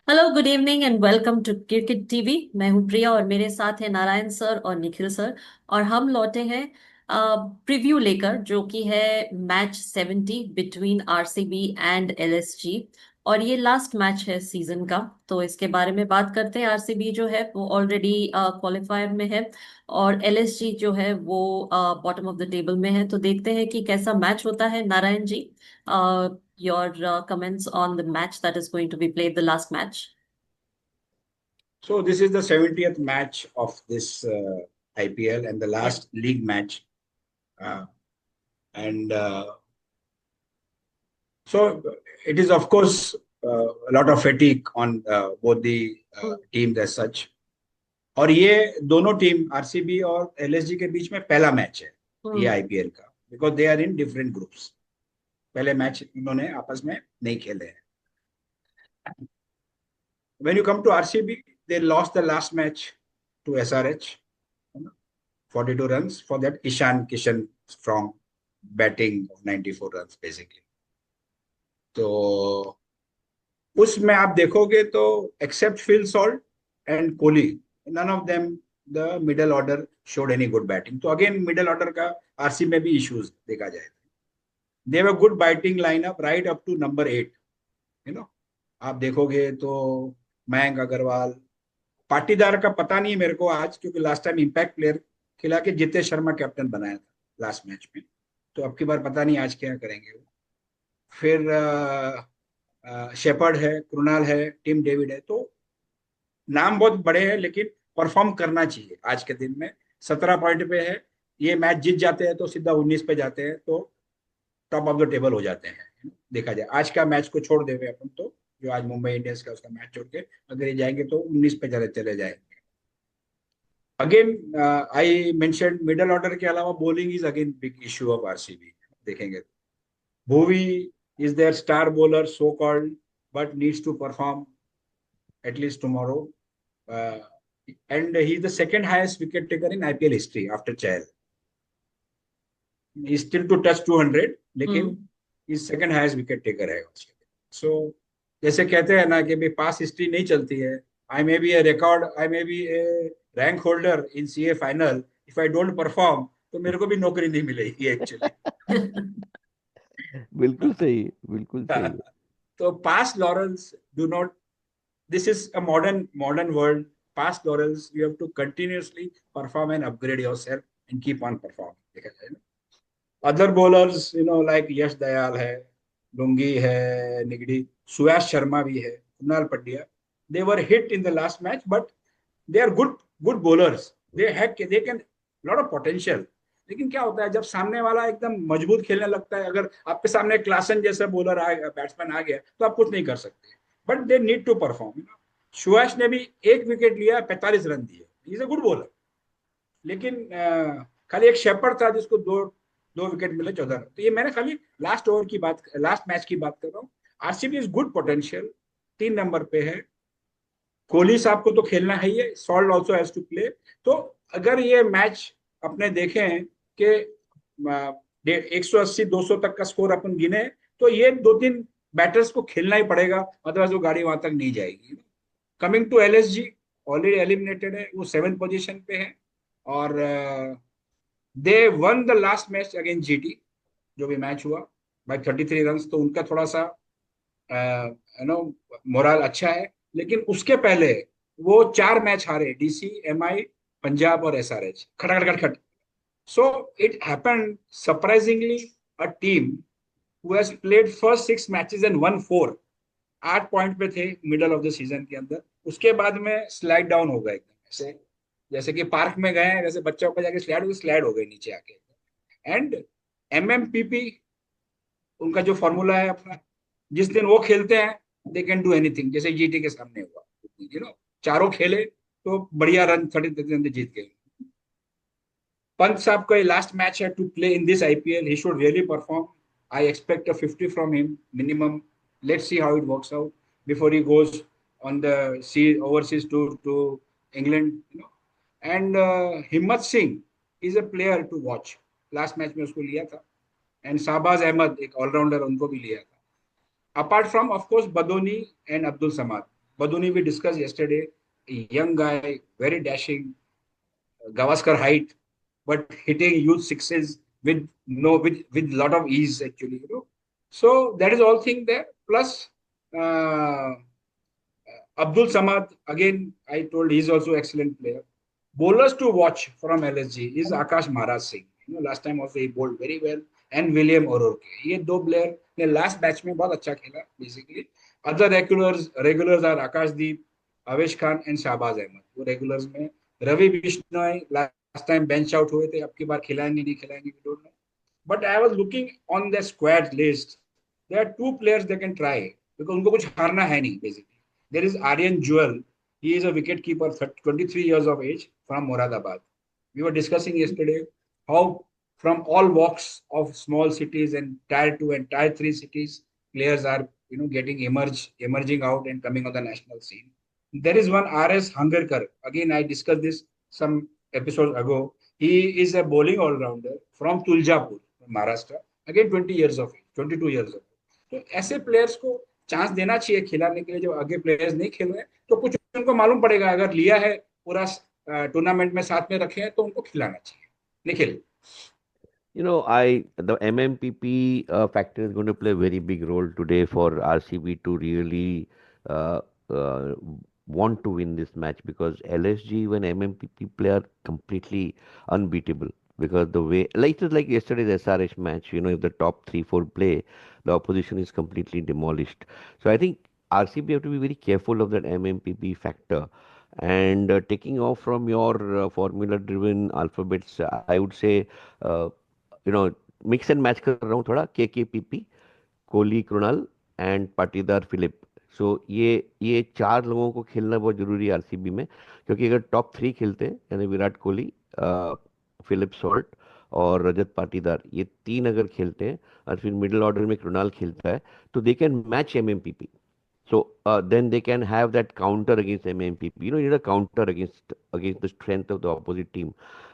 Hello, good evening and welcome to cricket TV. मैं हूं प्रिया और मेरे साथ है नारायण सर और निखिल सर। और हम लौटे हैं प्रीव्यू लेकर, जो कि है match 70 between RCB and LSG. और ये लास्ट मैच है सीजन का, तो इसके बारे में बात करते हैं। आरसीबी जो है वो ऑलरेडी क्वालिफायर में है और एलएसजी जो है वो बॉटम ऑफ द टेबल में है। तो देखते हैं कि कैसा मैच होता है। Narayan ji, your comments on the match that is going to be played, the last match. So this is the 70th match of this IPL and the Yeah. last league match. Uh, and so it is, of course, a lot of fatigue on both the Mm, teams as such. और ये दोनों team RCB और LSG के बीच में पहला match है ये mm, IPL का, because they are in different groups. पहले मैच इन्होंने आपस में नहीं खेले हैं। When you come to RCB, they lost the last match to SRH, 42 runs for that Ishan Kishan from batting of 94 runs basically. तो उसमें आप देखोगे तो except Phil Salt and Kohli, none of them the middle order showed any good batting. तो again middle order का RC में भी issues देखा जाए। They have a good batting lineup right up to number 8। You know, आप देखोगे तो मयंक अग्रवाल, पाटीदार का पता नहीं है मेरे को आज, क्योंकि लास्ट टाइम इम्पैक्ट प्लेयर खिला के जितेश शर्मा कैप्टन बनाया था लास्ट मैच में। तो अब की बार पता नहीं आज क्या करेंगे वो। फिर शेपर्ड है, कृणाल है, टिम डेविड है। तो नाम बहुत बड़े हैं, लेकिन परफॉर्म करना चाहिए आज के दिन में। 17 पॉइंट पे है। ये मैच जीत जाते हैं तो सीधा 19 पे जाते हैं, तो टॉप ऑफ द टेबल हो जाते हैं। देखा जाए आज का मैच को छोड़ देवे अपन तो, जो आज मुंबई इंडियंस का उसका मैच छोड़ के अगर ये जाएंगे तो 19 पे चले चले जाएंगे। Again I mention middle order के अलावा bowling is again big issue of RCB. देखेंगे Bhuvi is their star bowler so called, but needs to perform at least tomorrow. And he is the second highest wicket taker in IPL history after Chahal. He is still to touch 200, लेकिन mm. Is second highest wicket taker है। सो जैसे कहते हैं ना कि भाई पास history नहीं चलती है। I may be a record, I may be a rank holder in CA final, if I don't perform तो मेरे को भी नौकरी नहीं मिलेगी एक्चुअली। बिल्कुल सही, बिल्कुल सही है। तो पास Lawrence do not, this is a modern world. Past laurels, you have to continuously perform and upgrade yourself and keep on performing, देखा जाए ना। Other bowlers like Yash Dayal है, डोंगी है, निगड़ी, सुयाश शर्मा भी है, Kunal Pandya. They were hit in the last match, but they are good good bowlers. They can lot of potential. लेकिन क्या होता है जब सामने वाला एकदम मजबूत खेलने लगता है, अगर आपके सामने क्लासन जैसा बॉलर आ गया, बैट्समैन आ गया, तो आप कुछ नहीं कर सकते। But they need to perform. Suyash ने भी एक विकेट लिया, 45 रन दिए, इज अ गुड बॉलर। लेकिन खाली एक शेपर्ड था जिसको दो दो विकेट मिले, 14 रन। तो ये मैंने खाली लास्ट ओवर की बात, लास्ट मैच की बात कर रहा हूँ। RCB is good potential, 3 number पे है। कोहली साहब को तो खेलना है ही, Salt also has to play. तो अगर ये मैच अपने देखें कि 180-200 तक का स्कोर अपन गिने, तो ये 2-3 बैटर्स को खेलना ही पड़ेगा, अदरवाइज वो गाड़ी वहां तक नहीं जाएगी। Coming to LSG, already eliminated है, वो 7th पोजीशन पे है। और they won the last match against GT, जो भी मैच हुआ, बाय 33 रन। तो उनका थोड़ा सा मोरल अच्छा है। लेकिन उसके पहले वो 4 मैच हारे, डीसी, एमआई, पंजाब और एसआरएच, खटखट खटखट। So it happened surprisingly a team who has played first 6 matches and one 4, 8 point पे थे मिडल ऑफ द सीजन के अंदर। उसके बाद में स्लाइड डाउन हो गए एकदम ऐसे, जैसे कि पार्क में गए हैं, जैसे बच्चों को जाके स्लाइड हो गए नीचे आके। एंड एमएमपीपी उनका जो फॉर्मूला है अपना, जिस दिन वो खेलते हैं दे कैन डू एनीथिंग, जैसे जीटी के सामने हुआ। चारों खेले तो बढ़िया रन, 30 रन जीत गए। पंत साहब का लास्ट मैच है to play in this IPL, he should really perform. I expect a 50 from him minimum. Let's see how it works out before he goes on the sea overseas tour to England. And Himmat Singh is a player to watch. Last match में उसको लिया था। And Shahbaz Ahmad एक allrounder, उनको भी लिया था। Apart from of course Badoni and Abdul Samad, Baduni we discussed yesterday. A young guy, very dashing, Gavaskar height, but hitting huge sixes with no with lot of ease actually. So that is all thing there. Plus uh, Abdul Samad again. I told he's also excellent player. Bowlers to watch from LSG is Akash Maharaj Singh. Last time also he bowled very well, and William O'Rourke. ये दो player ने last match में बहुत अच्छा खेला basically. Other regulars are Akashdeep, Avesh Khan and Shahbaz Ahmed. वो regulars में Ravi Bishnoi last time bench out हुए थे, अब की बार खिलाएंगे नहीं खिलाएंगे we don't know. But I was looking on the squad list. There are two players they can try because उनको कुछ हारना है नहीं basically. There is Aryan Jewel. He is a wicket keeper, 23 years of age from Moradabad. We were discussing yesterday how from all walks of small cities and tier 2 and tier 3 cities, players are getting emerging out and coming on the national scene. There is one RS Hangarkar. Again, I discussed this some episodes ago. He is a bowling all-rounder from Tuljapur, Maharashtra. Again, 20 years of age, 22 years of age. तो ऐसे players को chance देना चाहिए खिलाने के लिए। जो आगे प्लेयर्स नहीं खेल रहे हैं तो कुछ उनको मालूम पड़ेगा, अगर लिया है पूरा टूर्नामेंट में साथ में रखे हैं तो उनको खिलाना चाहिए। Nikhil. The MMPP factor is going to play a very big role today for RCB to really uh, uh, want to win this match, because LSG when MMPP play are completely unbeatable, because the way, like it was like yesterday's SRH match, if the top 3-4 play, the opposition is completely demolished. So I think RCB have to be very careful of that MMPP factor. And taking off from your formula driven alphabets, I would say uh, you know mix and match कर रहा हूँ थोड़ा, KKPP, Kohli, Krunal and Patidar, Philip. So ये चार लोगों को खेलना बहुत जरूरी है आरसीबी में, क्योंकि अगर टॉप 3 खेलते हैं, यानी विराट कोहली, फिलिप सॉल्ट और रजत पाटीदार, ये 3 अगर खेलते हैं और फिर मिडिल ऑर्डर में कृणाल खेलता है, तो they can match MMPP. So then they can have that counter against MMPP. You need a counter against the strength of the opposite team,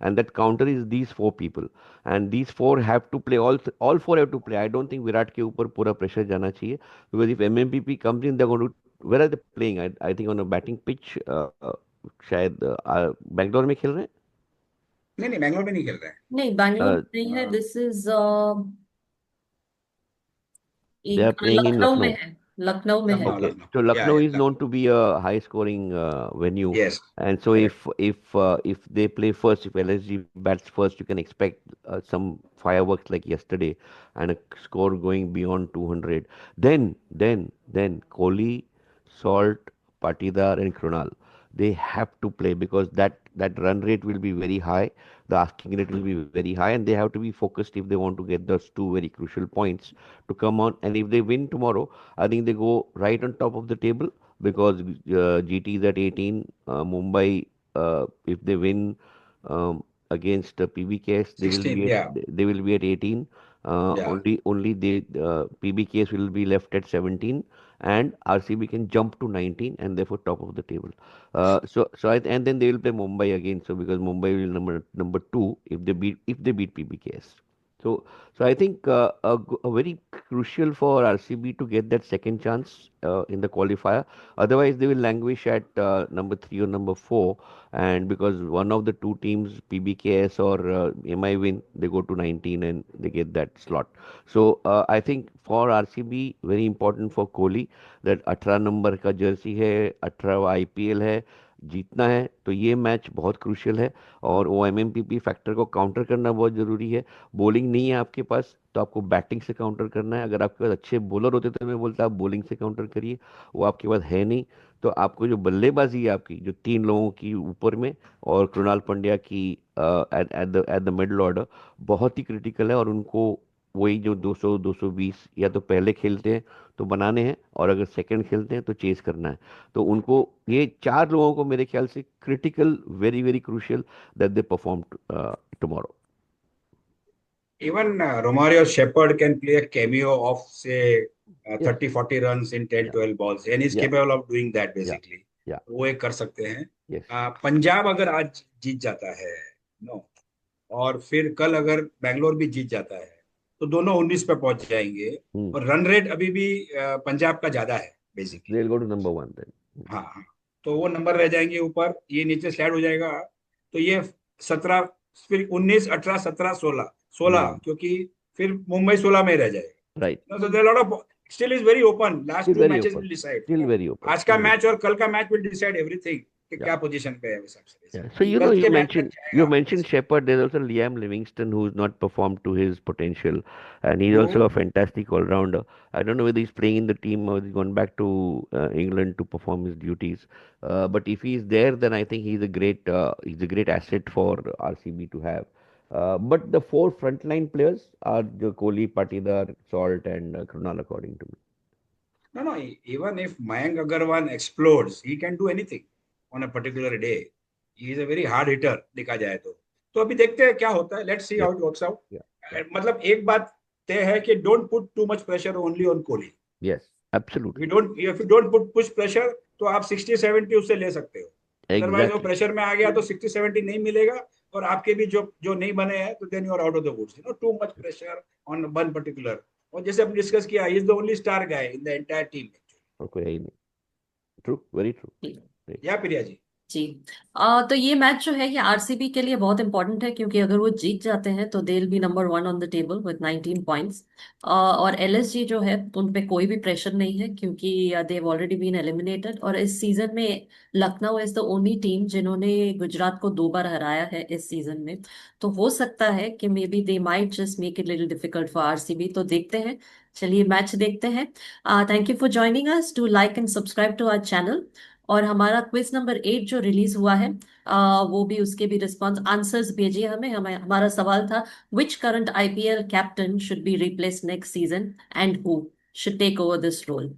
and that counter is these 4 people, and these 4 have to play. All 4 have to play. I don't think Virat के ऊपर पूरा pressure जाना चाहिए, because if MMPP comes in, they're going to, where are they playing? I think on a batting pitch. शायद बैंगलोर में खेल रहे हैं। नहीं नहीं, बैंगलोर में नहीं खेल रहे हैं। नहीं, बैंगलोर Uh, नहीं है। This is they are playing in Lucknow में Lucknow. है। लखनऊ में है। लखनऊ, Okay, लखनऊ। so या Lucknow is known Lucknow. to be a high-scoring venue, yes, and so correct. if they play first, if LSG bats first, you can expect some fireworks like yesterday, and a score going beyond 200. Then Kohli, Salt, Patidar, and Krunal, they have to play, because that run rate will be very high, the asking rate will be very high, and they have to be focused if they want to get those 2 very crucial points to come on. And if they win tomorrow, I think they go right on top of the table, because GT is at 18. Mumbai, if they win against PBKS, 16, या they will be at 18. या Only they PBKS will be left at 17, and RCB can jump to 19 and therefore top of the table. And then they will play Mumbai again. So because Mumbai will number 2 if they beat PBKS. So I think a very crucial for RCB to get that second chance in the qualifier. Otherwise, they will languish at number 3 or number 4, and because one of the two teams, PBKS or MI, win, they go to 19 and they get that slot. So I think for RCB, very important for Kohli that 18 number का Jersey है, 18वां IPL है, जीतना है, तो ये match बहुत crucial है। और वो MMPP फैक्टर को काउंटर करना बहुत ज़रूरी है। बॉलिंग नहीं है आपके पास, तो आपको बैटिंग से काउंटर करना है। अगर आपके पास अच्छे बॉलर होते तो मैं बोलता आप बॉलिंग से काउंटर करिए, वो आपके पास है नहीं। तो आपको जो बल्लेबाजी है आपकी, जो 3 लोगों की ऊपर में और कृणाल पंड्या की एट द मिडल ऑर्डर, बहुत ही क्रिटिकल है। और उनको वही जो 200 220 या तो पहले खेलते हैं तो बनाने हैं, और अगर सेकंड खेलते हैं तो चेस करना है। तो उनको ये 4 लोगों को मेरे ख्याल से critical, very very crucial that they perform tomorrow. Even Romario Shepherd can play a cameo of say yes, 30-40 runs in 10 या 12 balls, and he's या capable of doing that या basically. या वो एक कर सकते हैं। यस। पंजाब अगर आज जीत जाता है, नो, और फिर कल अगर बैंगलोर भी जीत जाता है, तो दोनों 19 पे पहुंच जाएंगे। और रन रेट अभी भी पंजाब का ज्यादा है They'll basically. go to number 1 then. हाँ हाँ, तो वो नंबर रह जाएंगे ऊपर, ये नीचे स्लाइड हो जाएगा। तो ये 17, फिर 19, 18, 17, 16, 16, Hmm. क्योंकि फिर मुंबई 16 में रह जाएगा। Right. So there are a lot of, still is very open, last Still two very matches open. will decide। Still very open. आज का Still very. मैच और कल का मैच will decide everything कि Yeah. क्या पोजीशन पे है उस हिसाब से। Yeah. So कल you के मैच तक mentioned जाएगा हमारे पास। Shepard. There's also Liam Livingston who's not performed to his potential, and he's also वो a fantastic all-rounder. I don't know whether he's playing in the team or he's gone back to England to perform his duties. But if he's there, then I think he's a great asset for RCB to have. But the four frontline players are Kohli, Patidar, Salt, and Krunal, according to me. No, no. Even if Mayank Agarwal explodes, he can do anything on a particular day. He is a very hard hitter, देखा जाए तो अभी देखते हैं क्या होता है। Let's see Yeah, how it works out. yeah, yeah. मतलब एक बात तय है कि don't put too much pressure only on Kohli. Yes, we absolutely. Don't if you don't put push pressure, तो आप 60 70 उससे ले सकते हो। अदरवाइज वो Exactly. प्रेशर में आ गया तो 60 70 नहीं मिलेगा, और आपके भी जो जो नहीं बने हैं, तो then you are out of the woods. Too much pressure on one particular. और जैसे हमने डिस्कस किया, he is the only star guy in the entire team. Okay, true, very true. Right. या प्रिया जी? जी। तो ये मैच जो है ये आरसीबी के लिए बहुत इंपॉर्टेंट है, क्योंकि अगर वो जीत जाते हैं तो they will be number 1 on the table with 19 points. और एलएसजी जो है उन पे कोई भी प्रेशर नहीं है, क्योंकि they have already been eliminated. और इस सीजन में Lucknow is the only team जिन्होंने गुजरात को 2 बार हराया है इस सीजन में। तो हो सकता है कि maybe they might just make it little difficult for RCB. तो देखते हैं, चलिए मैच देखते हैं। Thank you for joining us, do like and subscribe to our channel. और हमारा क्विज नंबर 8 जो रिलीज हुआ है, वो भी उसके भी रिस्पॉन्स आंसर्स भेजिए हमें हमारा सवाल था, which current IPL captain should be replace next season and who should take over this role.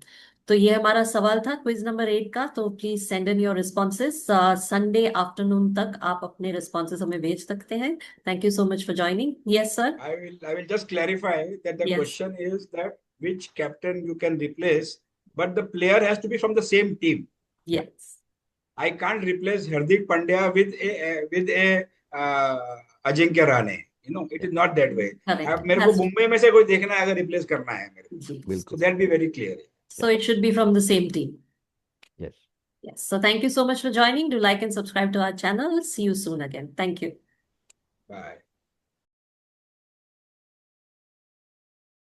तो ये हमारा सवाल था क्विज नंबर 8 का। तो please send in your responses. Sunday afternoon तक आप अपने रिस्पॉन्सेस हमें भेज सकते हैं। Thank you so much for joining. Yes sir. I will just clarify that the yes. question is that which captain you can replace, but the player has to be from the same team. Yes. I can't replace Hardik Pandya with a Ajinkya Rahane. It is not that way. Correct अब मेरे को has. Mumbai में से कोई देखना है अगर replace करना है मेरे को, जी। so बिल्कुल. that be very clear. So it should be from the same team. Yes. Yes. So thank you so much for joining. Do like and subscribe to our channel. See you soon again. Thank you. Bye.